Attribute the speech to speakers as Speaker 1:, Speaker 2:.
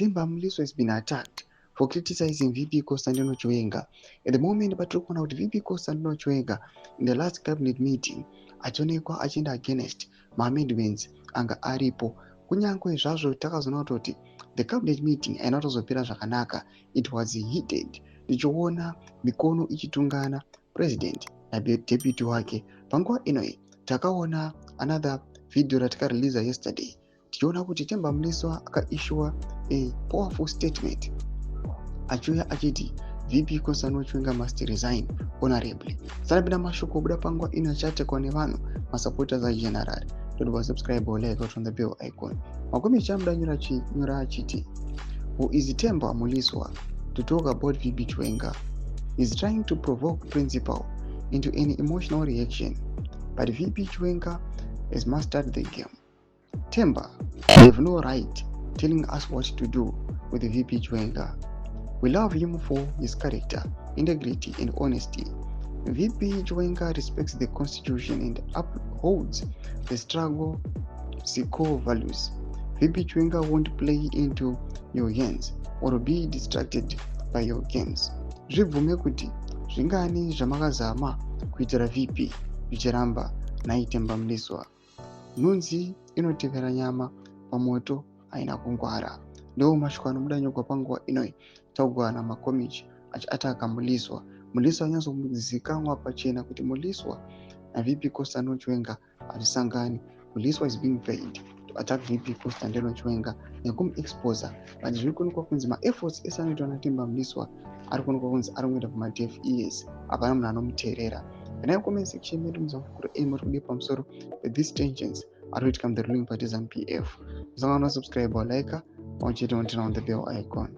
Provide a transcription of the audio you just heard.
Speaker 1: Themba Mliso has been attacked for criticizing VP Constantino Chiwenga. At the moment, patiri kuona kuti VP Constantino Chiwenga in the last cabinet meeting achionekwa achienda against maamendments anga aripo. Kunyange zvazvo takazoona kuti the cabinet meeting haina kutozopera zvakanaka, it was heated. Tichiona mikono ichitungana president nadeputy wake. Panguva inoi takaona another video ratakareleasa yesterday, tichiona kuti Themba Mliso akaissue a powerful statement achiuya achiti VP Constantino Chiwenga must resign honorably. Sanapinda mashoko obuda panguva ino achatekwa nevanhu masupporters ageneral. Don't subscribe or like out on the bell icon. Makomi chamda nyora achiti, who is Themba Mliso to talk about VP Chiwenga? Is trying to provoke principal into an emotional reaction, but VP Chiwenga has mastered the game. Themba, you have no right telling us what to do with the VP Chiwenga. We love him for his character, integrity, and honesty. VP Chiwenga respects the constitution and upholds the struggle core values. VP Chiwenga won't play into your hands or be distracted by your games. Zvibvume kuti zvingani zvamakazama kuitira VP zvichiramba naye Themba Mliso. Nhunzi inotevera nyama pamoto haina kungwara. Ndo mashoko anobuda nyogwa panguva inoi taugwana makomichi achiataka Mliso. Mliso anyatsozikanwa pachena kuti Mliso naVP Constantino Chiwenga hazvisangani. Mliso is being paid to attack VP Constantino Chiwenga nekumuexposa, but zviri kuonekwa kunzi maefforts ese anoitwa naThemba Mliso ari kuonekwa kunzi ari kuenda kumadeaf ears, hapana munhu anomuteerera. Kana comment section medu muzakura muri kudii pamusoro these tensions are kuitika the ruling party ZANU-PF. Musangana subscribe or like, or chete on the bell icon.